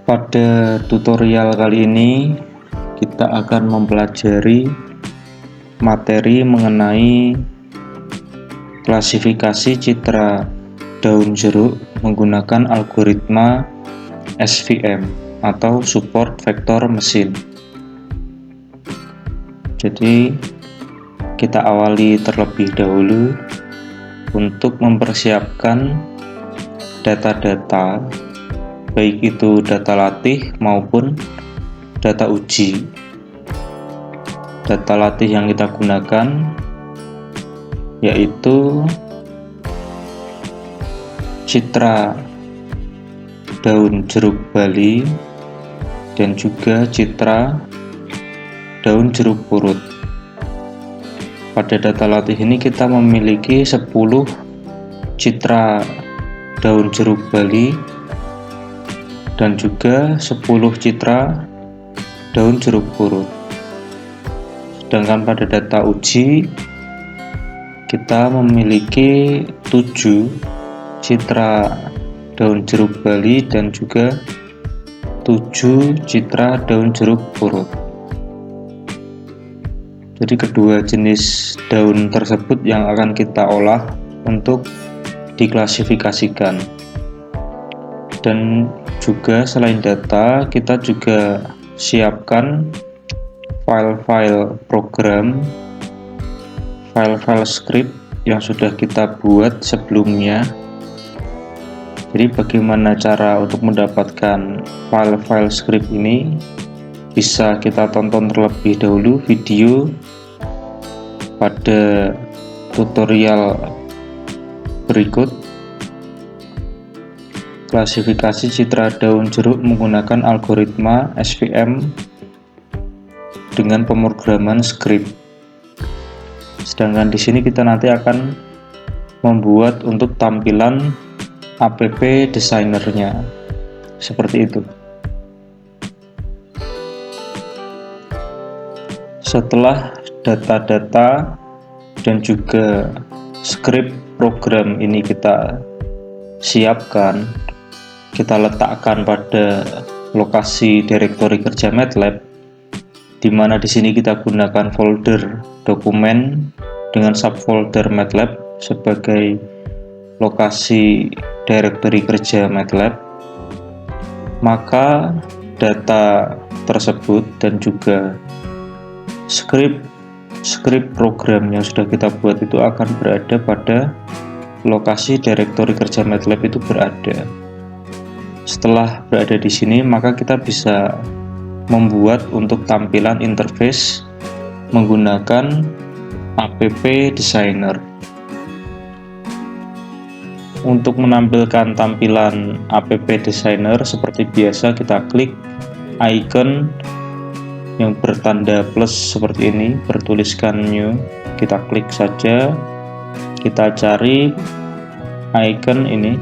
Pada tutorial kali ini kita akan mempelajari materi mengenai klasifikasi citra daun jeruk menggunakan algoritma SVM atau support vektor mesin. Jadi kita awali terlebih dahulu untuk mempersiapkan data-data, baik itu data latih maupun data uji. Data latih yang kita gunakan yaitu citra daun jeruk bali dan juga citra daun jeruk purut. Pada data latih ini kita memiliki 10 citra daun jeruk bali dan juga 10 citra daun jeruk purut. Sedangkan pada data uji kita memiliki 7 citra daun jeruk bali dan juga 7 citra daun jeruk purut. Jadi kedua jenis daun tersebut yang akan kita olah untuk diklasifikasikan. Dan juga selain data, kita juga siapkan file-file program, file-file script yang sudah kita buat sebelumnya. Jadi bagaimana cara untuk mendapatkan file-file script ini? Bisa kita tonton terlebih dahulu video pada tutorial berikut. Klasifikasi citra daun jeruk menggunakan algoritma SVM dengan pemrograman script. Sedangkan di sini kita nanti akan membuat untuk tampilan app designernya seperti itu. Setelah data-data dan juga script program ini kita siapkan, kita letakkan pada lokasi direktori kerja MATLAB, di mana di sini kita gunakan folder dokumen dengan subfolder MATLAB sebagai lokasi direktori kerja MATLAB. Maka data tersebut dan juga script program yang sudah kita buat itu akan berada pada lokasi direktori kerja MATLAB itu berada. Setelah berada di sini, maka kita bisa membuat untuk tampilan interface menggunakan app designer. Untuk menampilkan tampilan app designer seperti biasa, kita klik icon yang bertanda plus seperti ini, bertuliskan new. Kita klik saja, kita cari icon ini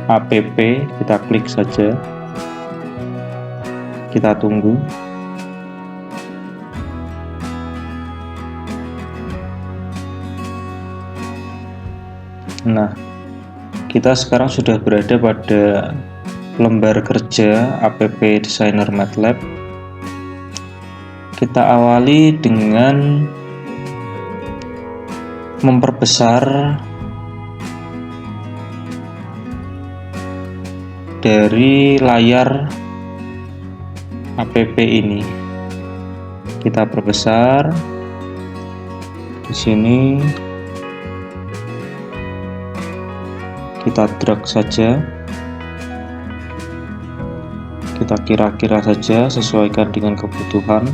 app, kita klik saja, kita tunggu. Nah, kita sekarang sudah berada pada lembar kerja app designer MATLAB. Kita awali dengan memperbesar dari layar app ini. Kita perbesar di sini, kita drag saja, kita kira-kira saja, sesuaikan dengan kebutuhan.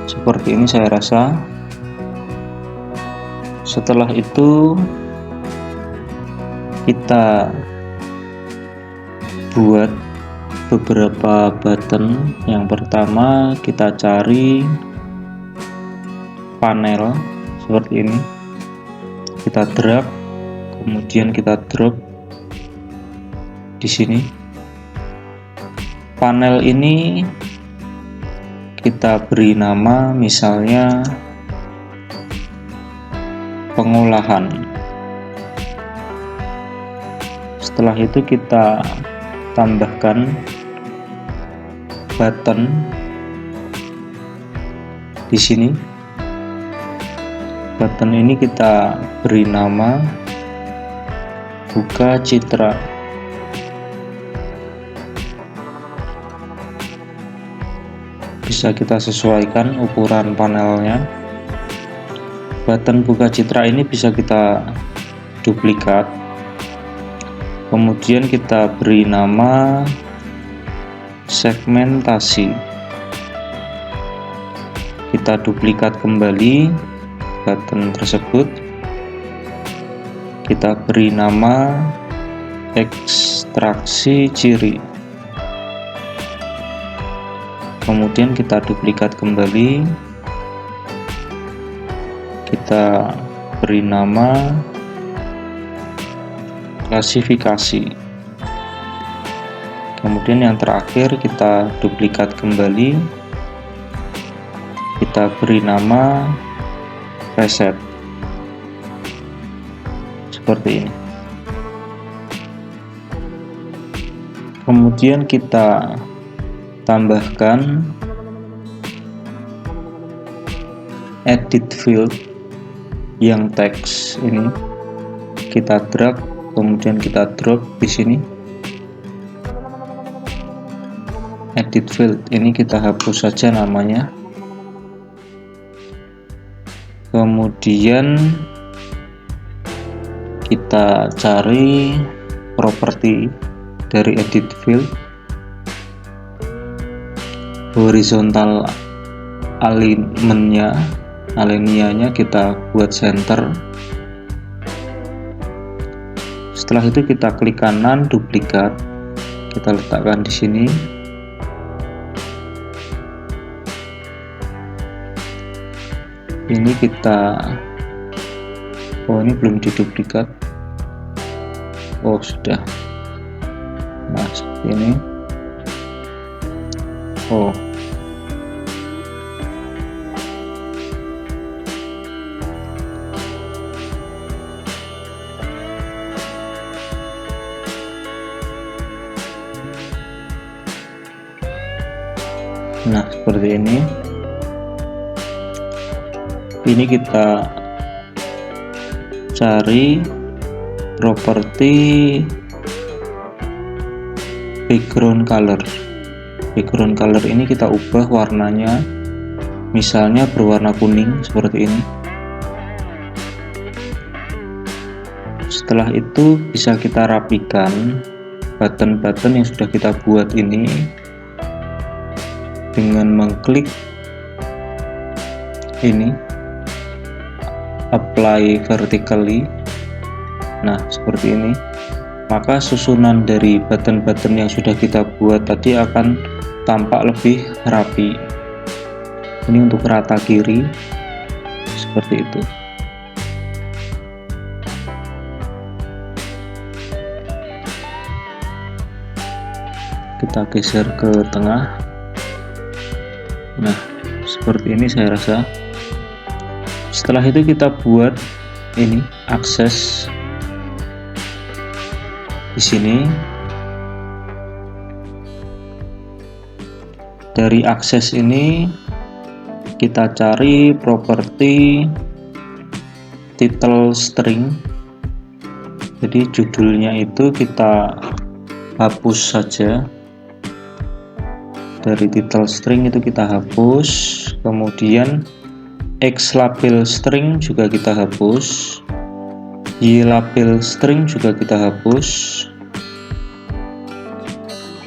Seperti ini saya rasa. Setelah itu kita buat beberapa button. Yang pertama kita cari panel seperti ini, kita drag, kemudian kita drop di sini. Panel ini kita beri nama misalnya pengolahan. Setelah itu kita tambahkan button di sini. Button ini kita beri nama buka citra. Bisa kita sesuaikan ukuran panelnya. Button buka citra ini bisa kita duplikat, kemudian kita beri nama segmentasi. Kita duplikat kembali button tersebut, kita beri nama ekstraksi ciri, kemudian kita duplikat kembali, kita beri nama klasifikasi, kemudian yang terakhir kita duplikat kembali, kita beri nama reset. Seperti ini. Kemudian kita tambahkan edit field yang teks ini, kita drag, kemudian kita drop di sini. Edit field ini kita hapus saja namanya. Kemudian kita cari properti dari edit field, horizontal alignnya kita buat center. Setelah itu kita klik kanan, duplikat, kita letakkan di sini. Ini kita, oh ini belum diduplikat, oh sudah. Nah seperti ini. Oh nah seperti ini. Ini kita cari properti background color. Background color ini kita ubah warnanya, misalnya berwarna kuning seperti ini. Setelah itu bisa kita rapikan button-button yang sudah kita buat ini dengan mengklik ini, apply vertically. Nah seperti ini, maka susunan dari button-button yang sudah kita buat tadi akan tampak lebih rapi. Ini untuk rata kiri seperti itu. Kita geser ke tengah. Nah seperti ini saya rasa. Setelah itu kita buat ini akses di sini. Dari akses ini kita cari properti title string. Jadi judulnya itu kita hapus saja. Dari title string itu kita hapus, kemudian X label string juga kita hapus, Y label string juga kita hapus.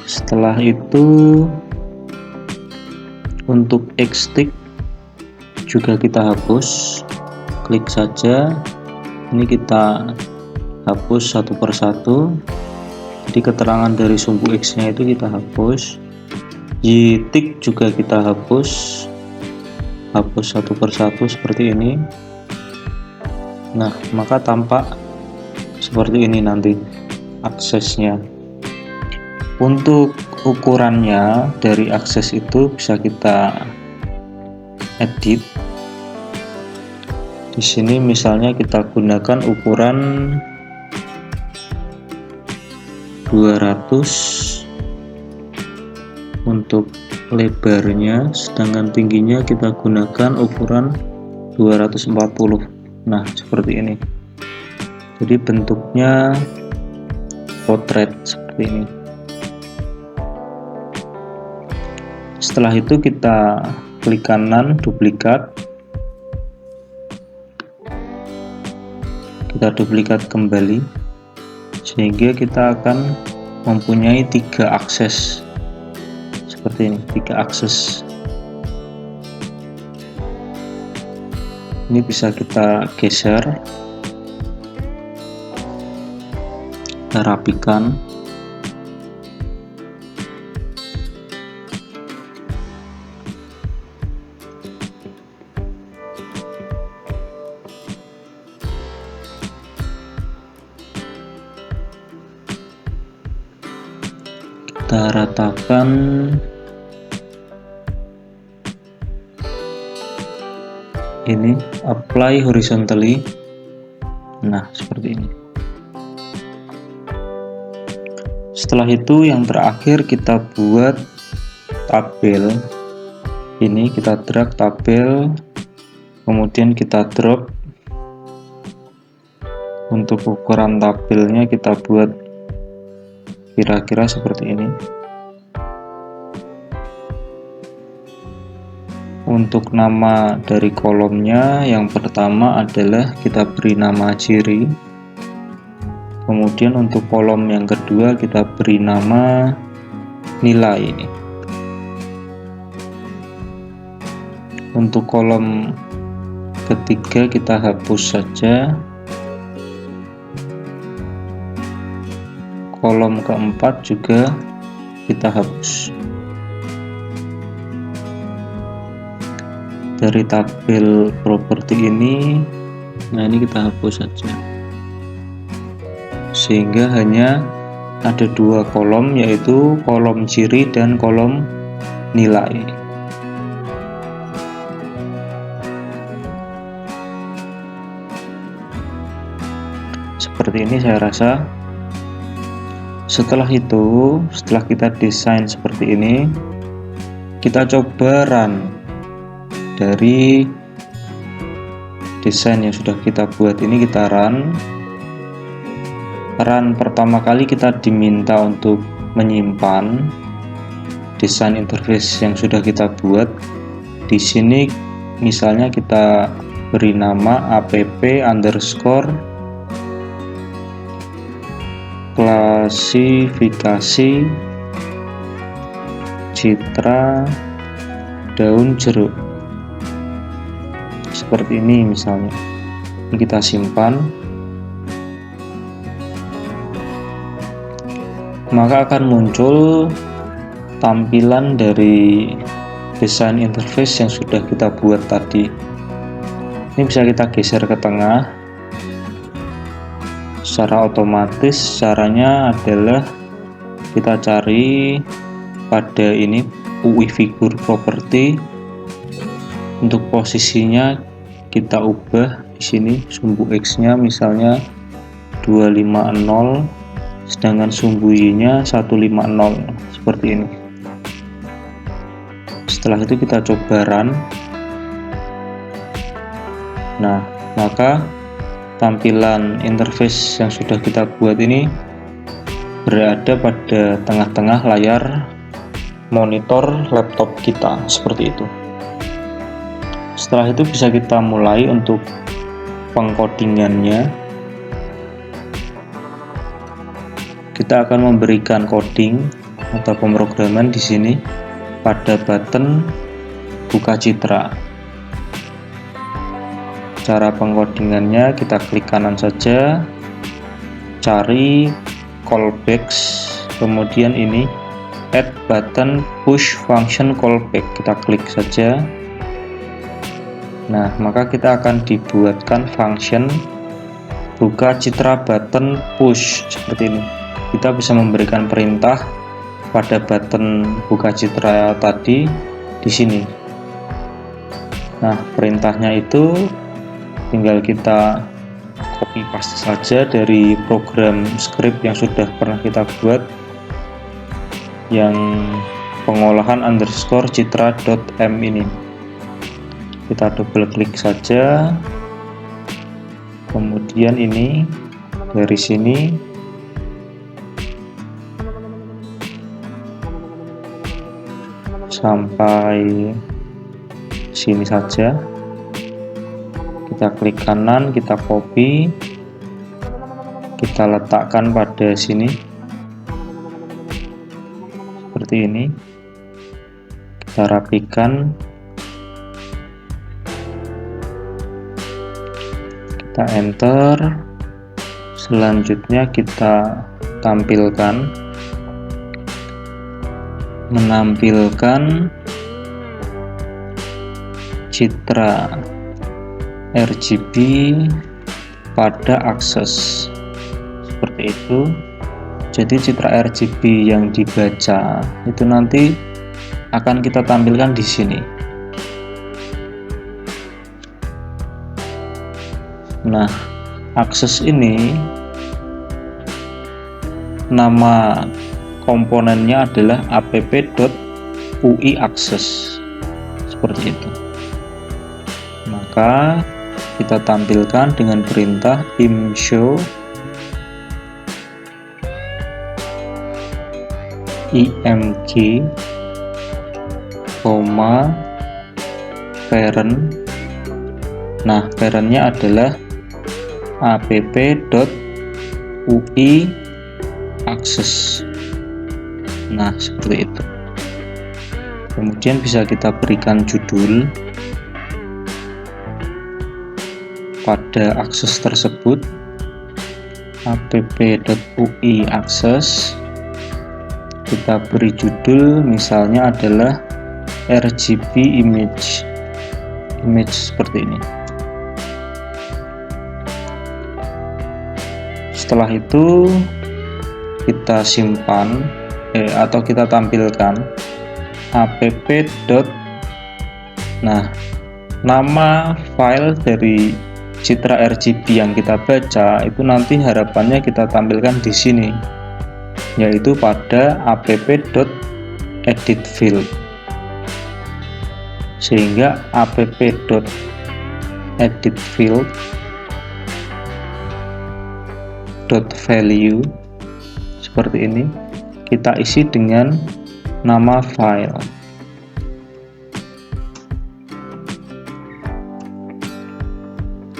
Setelah itu untuk X tick juga kita hapus, klik saja, ini kita hapus satu persatu. Jadi keterangan dari sumbu X nya itu kita hapus. Y tick juga kita hapus satu persatu seperti ini. Nah maka tampak seperti ini nanti aksesnya. Untuk ukurannya dari akses itu bisa kita edit. Di sini misalnya kita gunakan ukuran 200 untuk lebarnya, sedangkan tingginya kita gunakan ukuran 240. Nah, seperti ini. Jadi bentuknya potret seperti ini. Setelah itu kita klik kanan duplikat, kita duplikat kembali sehingga kita akan mempunyai 3 akses seperti ini, 3 akses. Ini bisa kita geser, kita rapikan. Kita ratakan. Ini apply horizontally. Nah, seperti ini. Setelah itu yang terakhir kita buat tabel. Ini kita drag tabel, kemudian kita drop. Untuk ukuran tabelnya kita buat kira-kira seperti ini. Untuk nama dari kolomnya, yang pertama adalah kita beri nama ciri. Kemudian untuk kolom yang kedua kita beri nama nilai. Untuk kolom ketiga kita hapus saja. Kolom keempat juga kita hapus. Dari tabel properti ini, nah ini kita hapus saja, sehingga hanya ada 2 kolom, yaitu kolom ciri dan kolom nilai. Seperti ini saya rasa. Setelah itu, setelah kita desain seperti ini, kita coba run. Dari desain yang sudah kita buat ini kita run. Pertama kali kita diminta untuk menyimpan desain interface yang sudah kita buat. Di sini misalnya kita beri nama app_, klasifikasi citra daun jeruk. Seperti ini misalnya. Ini kita simpan. Maka akan muncul tampilan dari desain interface yang sudah kita buat tadi. Ini bisa kita geser ke tengah. Secara otomatis caranya adalah kita cari pada ini UI figure property. Untuk posisinya kita ubah di sini, sumbu X-nya misalnya 250, sedangkan sumbu Y-nya 150, seperti ini. Setelah itu kita coba run. Nah, maka tampilan interface yang sudah kita buat ini berada pada tengah-tengah layar monitor laptop kita, seperti itu. Setelah itu bisa kita mulai untuk pengkodingannya. Kita akan memberikan coding atau pemrograman di sini pada button buka citra. Cara pengkodingannya kita klik kanan saja, cari callbacks, kemudian ini add button push function callback, kita klik saja. Nah, maka kita akan dibuatkan function buka citra button push seperti ini. Kita bisa memberikan perintah pada button buka citra tadi di sini. Nah, perintahnya itu tinggal kita copy paste saja dari program script yang sudah pernah kita buat, yang pengolahan underscore citra.m ini. Kita double klik saja, kemudian ini dari sini sampai sini saja, kita klik kanan, kita copy, kita letakkan pada sini seperti ini, kita rapikan, kita enter. Selanjutnya kita menampilkan citra RGB pada akses seperti itu. Jadi citra RGB yang dibaca itu nanti akan kita tampilkan di sini. Nah, akses ini nama komponennya adalah app.ui_access seperti itu. Maka kita tampilkan dengan perintah imshow img, parent. Nah, parentnya adalah app.ui_access. Nah, seperti itu. Kemudian bisa kita berikan judul pada akses tersebut, app.ui_access. Kita beri judul misalnya adalah RGB image seperti ini. Setelah itu kita simpan atau kita tampilkan app. Nah, nama file dari citra RGB yang kita baca itu nanti harapannya kita tampilkan di sini, yaitu pada app.editField. Sehingga app.editField .value seperti ini kita isi dengan nama file.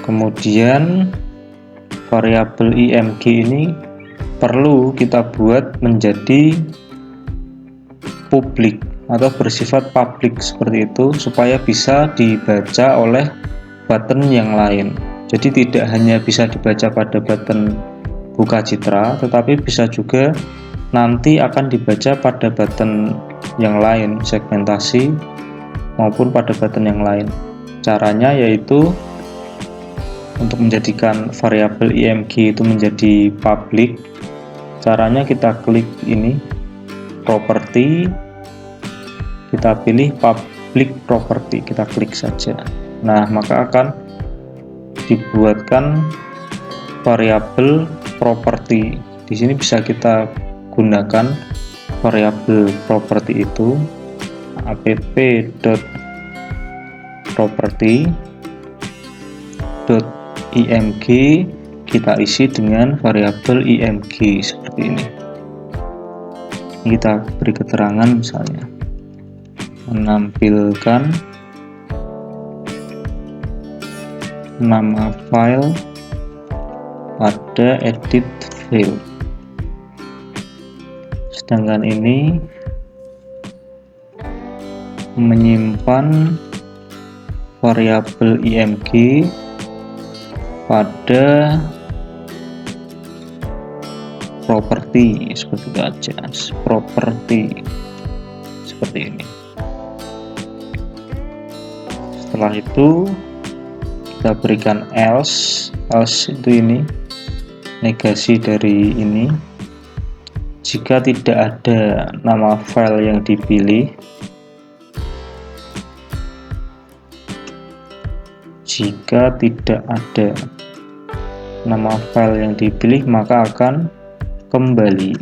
Kemudian variabel img ini perlu kita buat menjadi publik atau bersifat publik seperti itu, supaya bisa dibaca oleh button yang lain. Jadi tidak hanya bisa dibaca pada button buka citra, tetapi bisa juga nanti akan dibaca pada button yang lain, segmentasi maupun pada button yang lain. Caranya yaitu untuk menjadikan variabel img itu menjadi public, caranya kita klik ini property, kita pilih public property, kita klik saja. Nah, maka akan dibuatkan variabel property. Di sini bisa kita gunakan variabel property itu app.property.img, kita isi dengan variabel img seperti ini. Kita beri keterangan misalnya menampilkan nama file pada edit field. Sedangkan ini menyimpan variabel img pada property seperti itu aja, property seperti ini. Setelah itu kita berikan else itu ini negasi dari ini. Jika tidak ada nama file yang dipilih, jika tidak ada nama file yang dipilih maka akan kembali.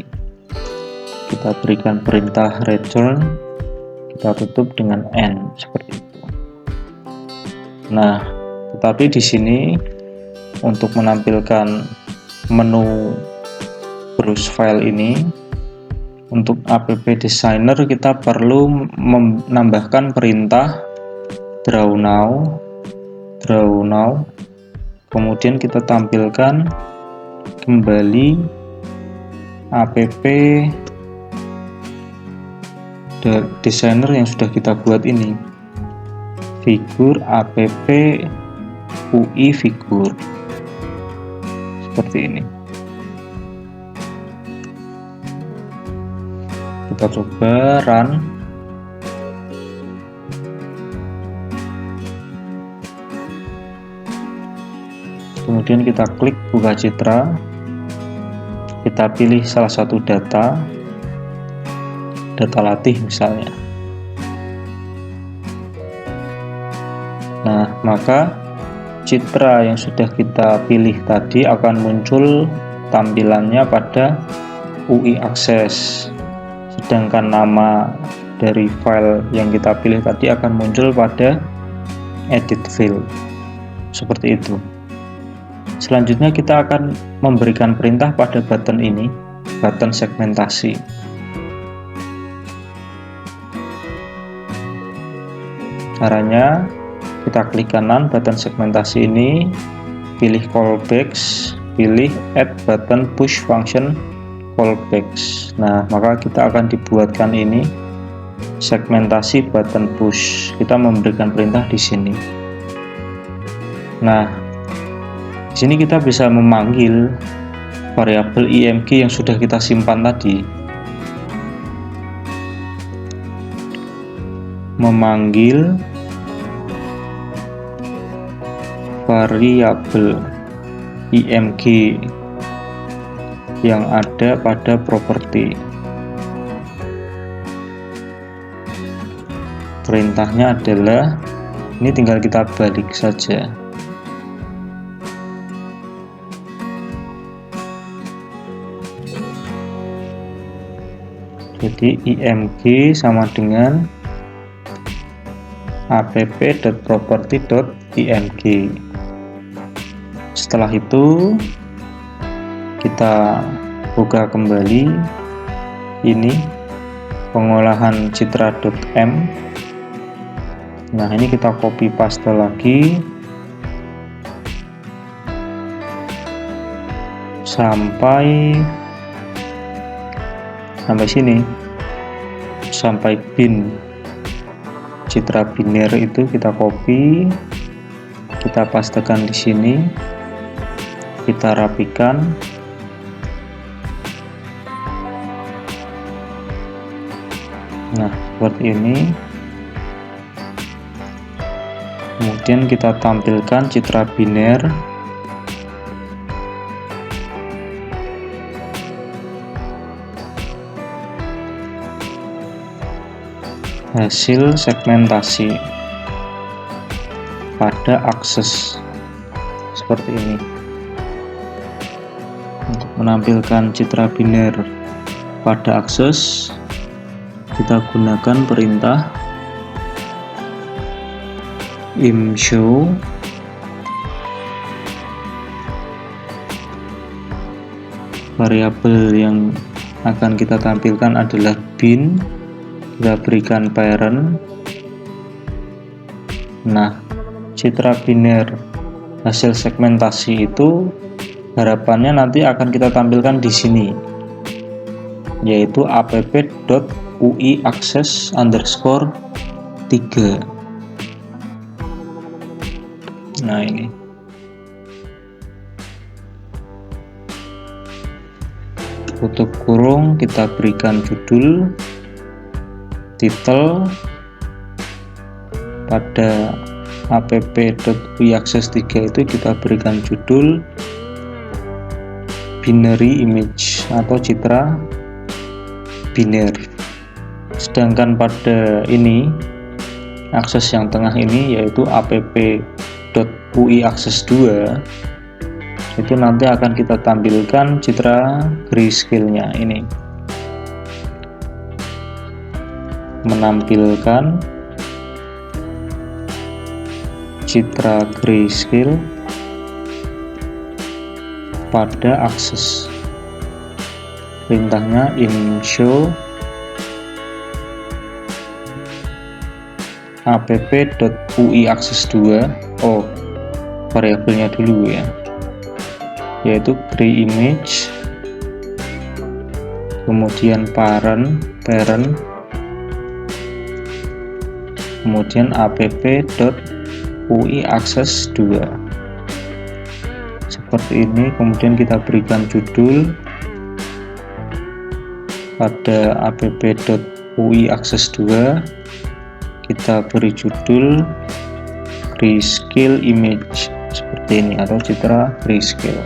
Kita berikan perintah return, kita tutup dengan N seperti itu. Nah, tetapi di sini untuk menampilkan menu browse file ini, untuk app designer kita perlu menambahkan perintah draw now, kemudian kita tampilkan kembali app designer yang sudah kita buat ini, figur app UI figur, seperti ini. Kita coba run. Kemudian kita klik buka citra, kita pilih salah satu data latih misalnya. Nah, maka citra yang sudah kita pilih tadi akan muncul tampilannya pada UI Access, sedangkan nama dari file yang kita pilih tadi akan muncul pada edit field, seperti itu. Selanjutnya kita akan memberikan perintah pada button ini, button segmentasi. Caranya, kita klik kanan button segmentasi ini, pilih callbacks, pilih add button push function callbacks. Nah, maka kita akan dibuatkan ini segmentasi button push. Kita memberikan perintah di sini. Nah, di sini kita bisa memanggil variabel img yang sudah kita simpan tadi. Memanggil variabel img yang ada pada properti. Perintahnya adalah, ini tinggal kita balik saja. Jadi img sama dengan app.property.img. Setelah itu kita buka kembali ini pengolahan citra.m. Nah, ini kita copy paste lagi sampai sini, sampai bin. Citra biner itu kita copy, kita pastekan di sini, kita rapikan. Nah, seperti ini. Kemudian kita tampilkan citra biner. Hasil segmentasi pada akses, seperti ini. Untuk menampilkan citra biner pada akses, kita gunakan perintah imshow variabel yang akan kita tampilkan adalah bin. Kita berikan parent. Nah, citra biner hasil segmentasi itu harapannya nanti akan kita tampilkan di sini, yaitu app.uiaccess_3. Nah, ini tutup kurung, kita berikan judul, title. Pada app.uiaccess3 itu kita berikan judul binary image atau citra biner. Sedangkan pada ini akses yang tengah ini yaitu app.uiaccess2, Itu nanti akan kita tampilkan citra grayscale-nya ini. Menampilkan citra grayscale pada akses. Perintahnya in show app.ui akses 2. Oh, variabelnya dulu ya, yaitu gray image, kemudian parent, kemudian app.ui akses 2 seperti ini. Kemudian kita berikan judul pada app.ui akses 2, kita beri judul grayscale image seperti ini atau citra grayscale.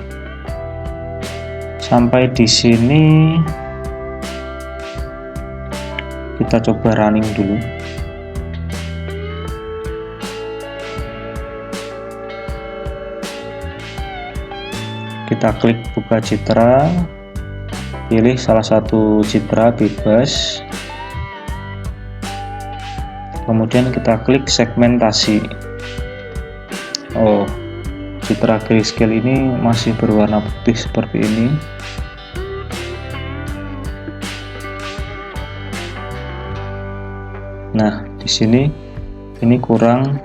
Sampai di sini kita coba running dulu. Kita klik buka citra, pilih salah satu citra bebas, kemudian kita klik segmentasi. Oh, citra grayscale ini masih berwarna putih seperti ini. Nah, di sini ini kurang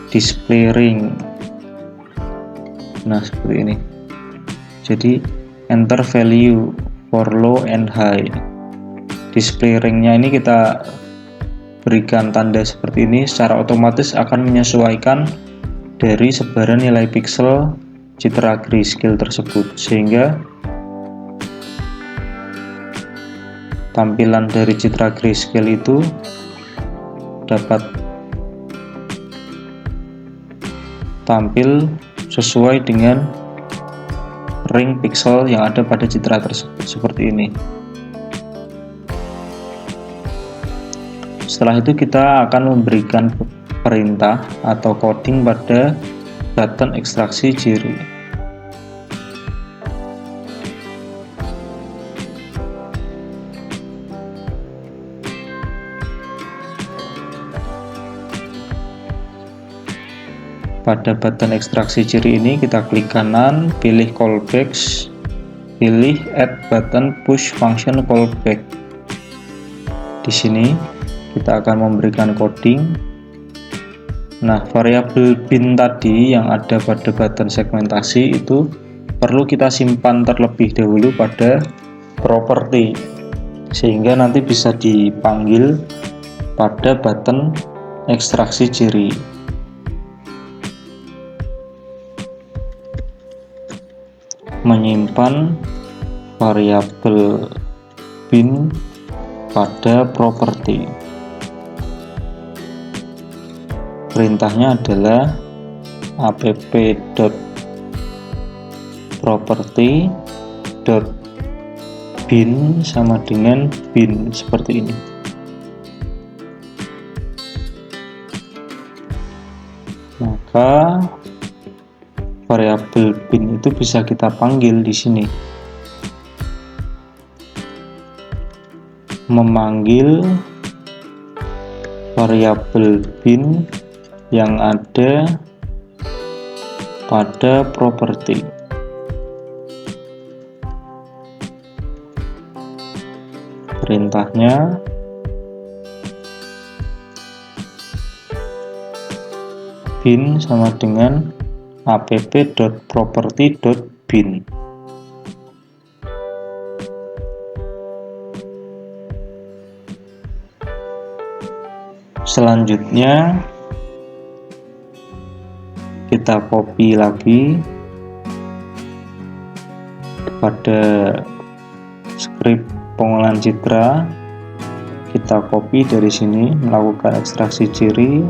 display ring. Nah, seperti ini. Jadi enter value for low and high. Display ringnya ini kita berikan tanda seperti ini, secara otomatis akan menyesuaikan dari sebaran nilai pixel citra grayscale tersebut, sehingga tampilan dari citra grayscale itu dapat tampil sesuai dengan ring pixel yang ada pada citra tersebut seperti ini. Setelah itu kita akan memberikan perintah atau coding pada button ekstraksi ciri. Pada button ekstraksi ciri ini kita klik kanan, pilih callbacks, pilih add button push function callback. Di sini kita akan memberikan coding. Nah, variabel bin tadi yang ada pada button segmentasi itu perlu kita simpan terlebih dahulu pada property, sehingga nanti bisa dipanggil pada button ekstraksi ciri. Menyimpan variabel bin pada property. Perintahnya adalah app.property.bin sama dengan bin seperti ini. Maka variabel bin itu bisa kita panggil di sini. Memanggil variabel bin yang ada pada property. Perintahnya bin sama dengan app.property.bin. Selanjutnya kita copy lagi pada script pengolahan citra, kita copy dari sini, melakukan ekstraksi ciri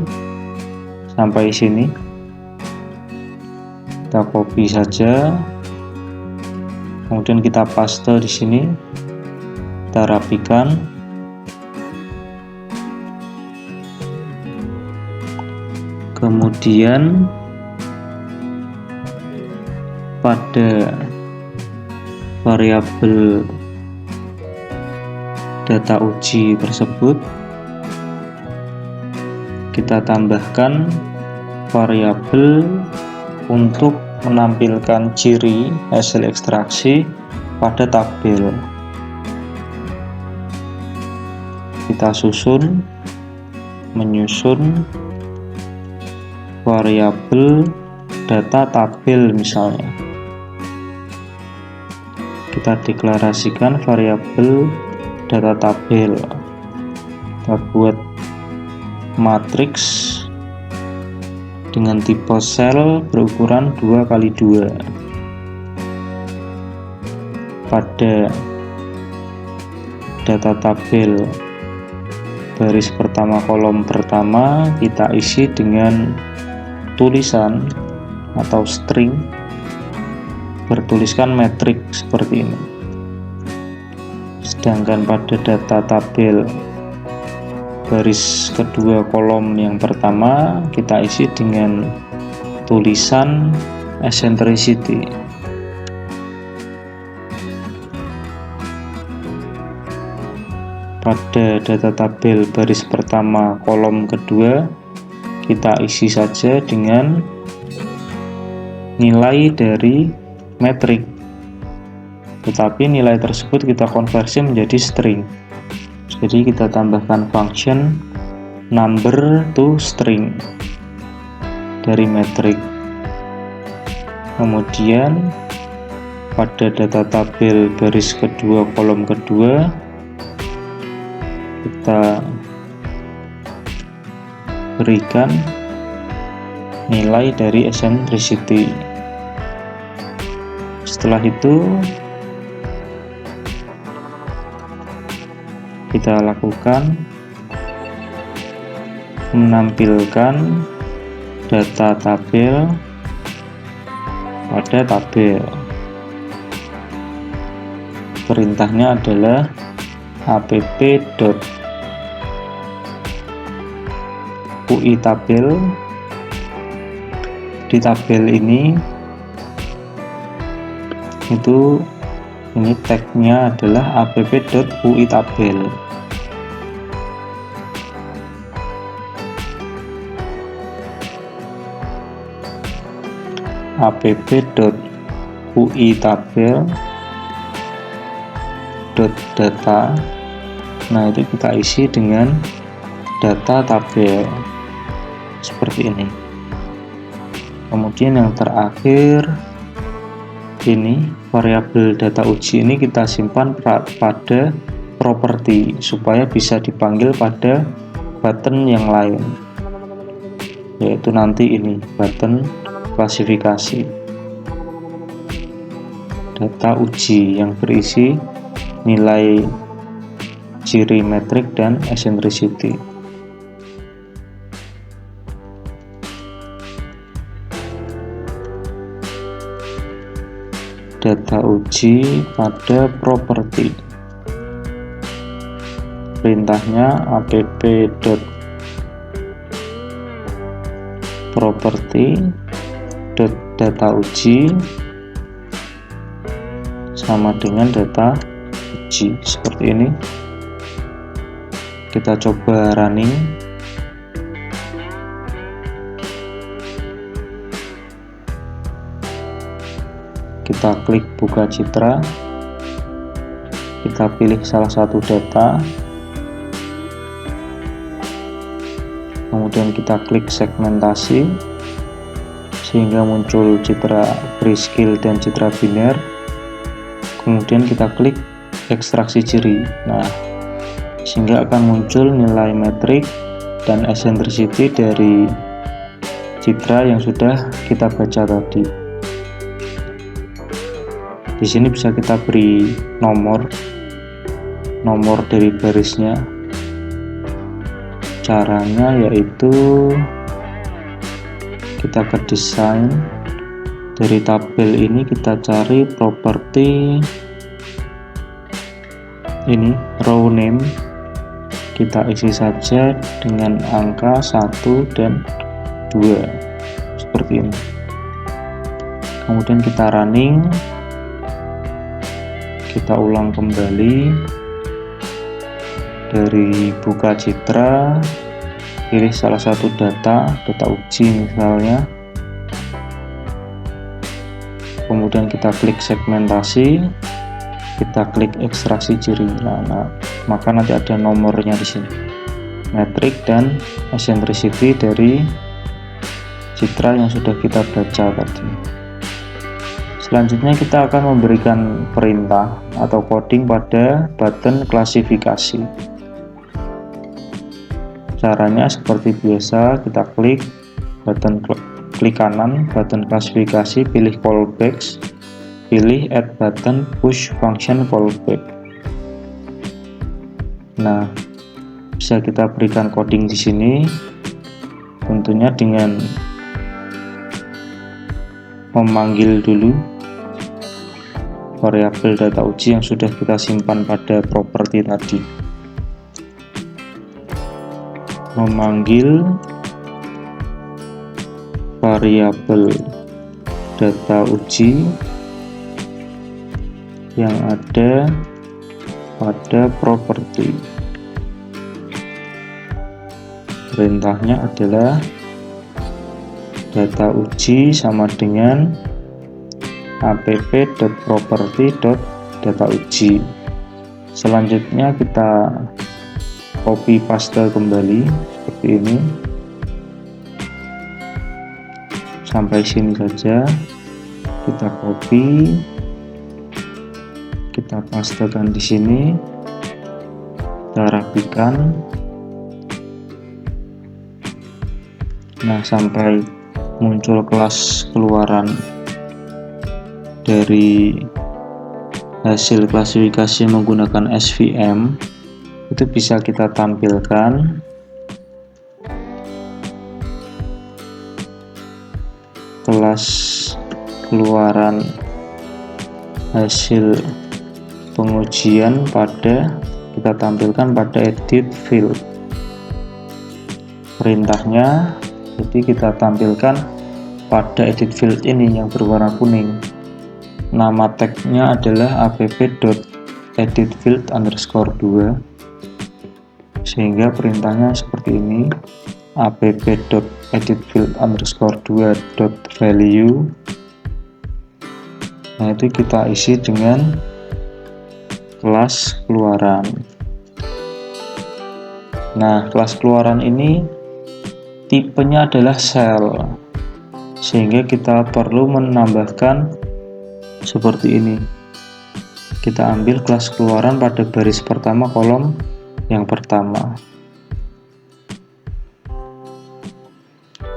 sampai sini, kita copy saja, kemudian kita paste di sini, kita rapikan, kemudian pada variabel data uji tersebut kita tambahkan variabel untuk menampilkan ciri hasil ekstraksi pada tabel. Kita menyusun variabel data tabel misalnya. Kita deklarasikan variabel data tabel. Kita buat matriks dengan tipe sel berukuran 2x2. Pada data tabel baris pertama kolom pertama kita isi dengan tulisan atau string bertuliskan metrik seperti ini. Sedangkan pada data tabel baris kedua kolom yang pertama kita isi dengan tulisan eccentricity. Pada data tabel baris pertama kolom kedua kita isi saja dengan nilai dari metrik, tetapi nilai tersebut kita konversi menjadi string. Jadi kita tambahkan function number to string dari metrik. Kemudian pada data tabel baris kedua kolom kedua kita berikan nilai dari eccentricity. Setelah itu kita lakukan menampilkan data tabel pada tabel. Perintahnya adalah app.UI tabel. Di tabel ini tagnya adalah app.UI tabel. app.UI tabel .data. Nah, itu kita isi dengan data tabel seperti ini. Kemudian yang terakhir ini variabel data uji ini kita simpan pada properti supaya bisa dipanggil pada button yang lain, yaitu nanti ini button klasifikasi data uji yang berisi nilai ciri metrik dan eccentricity. Data uji pada properti. Perintahnya app.property.data uji sama dengan data uji seperti ini. Kita coba running. Kita klik buka citra, kita pilih salah satu data, kemudian kita klik segmentasi sehingga muncul citra grayscale dan citra biner. Kemudian kita klik ekstraksi ciri. Nah, sehingga akan muncul nilai metrik dan eccentricity dari citra yang sudah kita baca tadi. Di sini bisa kita beri nomor dari barisnya. Caranya yaitu kita ke desain, dari tabel ini kita cari properti ini row name, kita isi saja dengan angka 1 dan 2 seperti ini. kemudian kita running, kita ulang kembali. Dari buka citra, pilih salah satu data uji misalnya, kemudian kita klik segmentasi, kita klik ekstraksi ciri. Nah, maka nanti ada nomornya di sini, metrik dan eccentricity dari citra yang sudah kita baca tadi. Selanjutnya kita akan memberikan perintah atau coding pada button klasifikasi. Caranya seperti biasa, kita klik kanan, button klasifikasi, pilih callbacks, pilih add button push function callback. Nah, bisa kita berikan coding di sini, tentunya dengan memanggil dulu variabel data uji yang sudah kita simpan pada properti tadi. Memanggil variabel data uji yang ada pada properti. Perintahnya adalah data uji sama dengan app.property.datauji. Selanjutnya kita copy paste kembali seperti ini sampai sini saja. Kita copy, kita pastekan di sini, kita rapikan. Nah, sampai muncul kelas keluaran dari hasil klasifikasi menggunakan SVM, itu bisa kita tampilkan. Kelas keluaran hasil pengujian kita tampilkan pada edit field. Perintahnya, jadi kita tampilkan pada edit field ini yang berwarna kuning. Nama tagnya adalah app.editField_2, sehingga perintahnya seperti ini, app.editField_2.value. Nah, itu kita isi dengan kelas keluaran. Nah, kelas keluaran ini tipenya adalah cell, sehingga kita perlu menambahkan seperti ini. Kita ambil kelas keluaran pada baris pertama kolom yang pertama,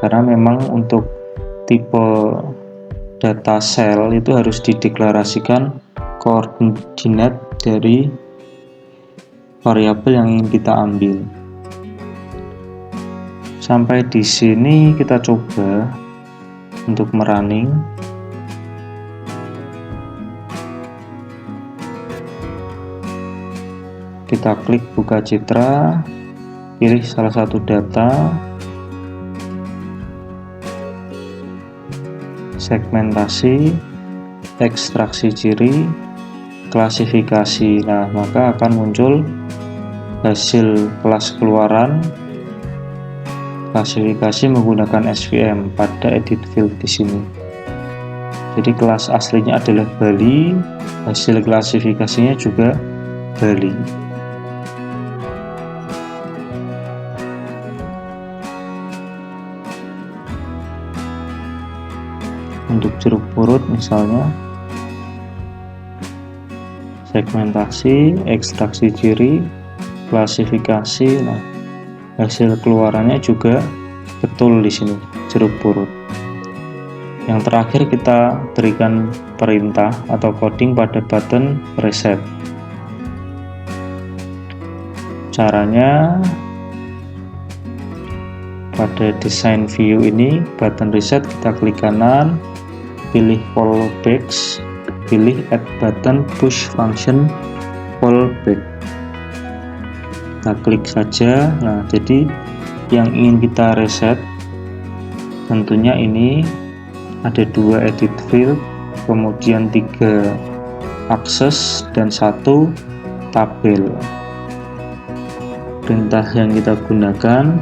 karena memang untuk tipe data cell itu harus dideklarasikan koordinat dari variabel yang ingin kita ambil. Sampai di sini kita coba untuk merunning. Kita klik buka citra, pilih salah satu data, segmentasi, ekstraksi ciri, klasifikasi. Nah, maka akan muncul hasil kelas keluaran klasifikasi menggunakan SVM pada edit field di sini. Jadi kelas aslinya adalah Bali, hasil klasifikasinya juga Bali. Untuk jeruk purut misalnya, segmentasi, ekstraksi ciri, klasifikasi. Nah, hasil keluarannya juga betul di sini, jeruk purut. Yang terakhir kita berikan perintah atau coding pada button reset. Caranya, pada design view ini, button reset kita klik kanan, pilih callbacks, pilih add button push function callback. Kita klik saja. Nah, jadi yang ingin kita reset tentunya ini ada 2 edit field, kemudian 3 akses dan 1 tabel. Perintah yang kita gunakan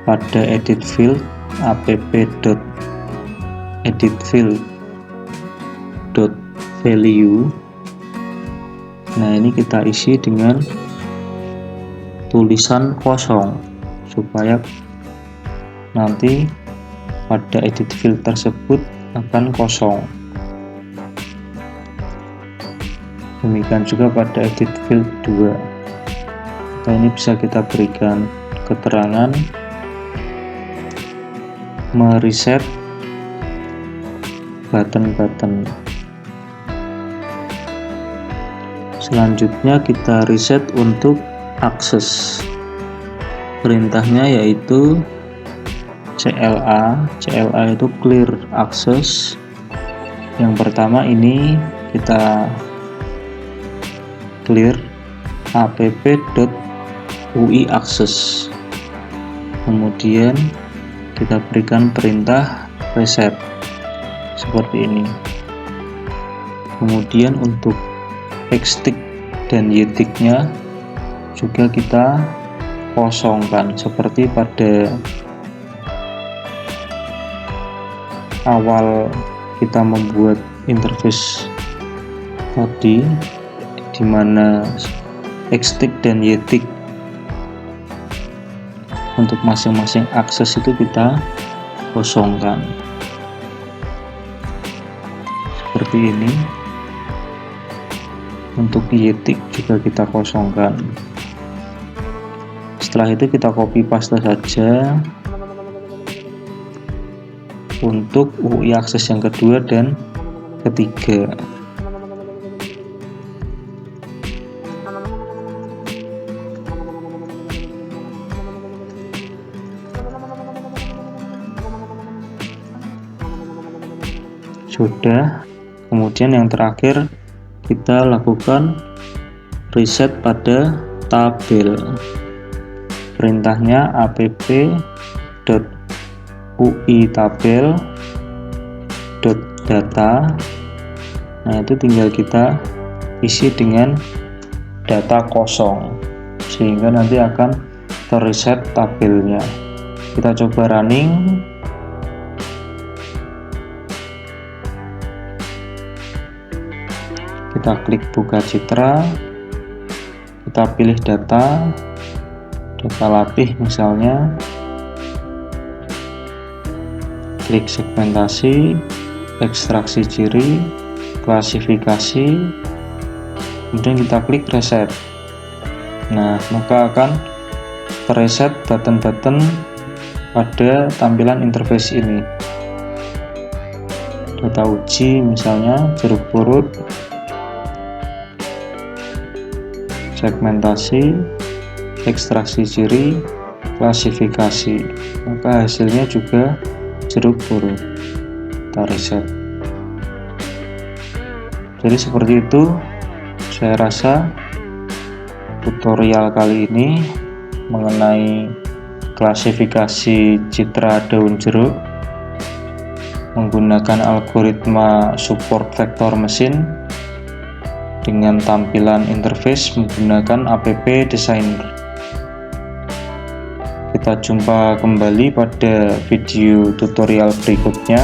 pada edit field app.editField.value. Nah, ini kita isi dengan tulisan kosong supaya nanti pada edit field tersebut akan kosong. Demikian juga pada edit field 2. Nah, ini bisa kita berikan keterangan mereset button-button. Selanjutnya kita reset untuk akses. Perintahnya yaitu CLA itu clear access. Yang pertama ini kita clear app.ui access. Kemudian kita berikan perintah reset seperti ini. Kemudian untuk Xtick dan Ytick-nya juga kita kosongkan seperti pada awal kita membuat interface tadi, di mana Xtick dan Ytick untuk masing-masing akses itu kita kosongkan seperti ini. Untuk Ytick juga kita kosongkan. Setelah itu kita copy paste saja untuk UI akses yang kedua dan ketiga. Sudah. Kemudian yang terakhir kita lakukan reset pada tabel. Perintahnya app.ui tabel.data. Nah, itu tinggal kita isi dengan data kosong sehingga nanti akan terreset tabelnya. Kita coba running. Kita klik buka citra, kita pilih data latih misalnya, klik segmentasi, ekstraksi ciri, klasifikasi, kemudian kita klik reset. Nah, maka akan terreset button-button pada tampilan interface ini. Data uji misalnya jeruk purut, segmentasi, ekstraksi ciri, klasifikasi, maka hasilnya juga jeruk purut. Kita reset. Jadi seperti itu, saya rasa tutorial kali ini mengenai klasifikasi citra daun jeruk menggunakan algoritma support vektor mesin dengan tampilan interface menggunakan app designer. Kita jumpa kembali pada video tutorial berikutnya.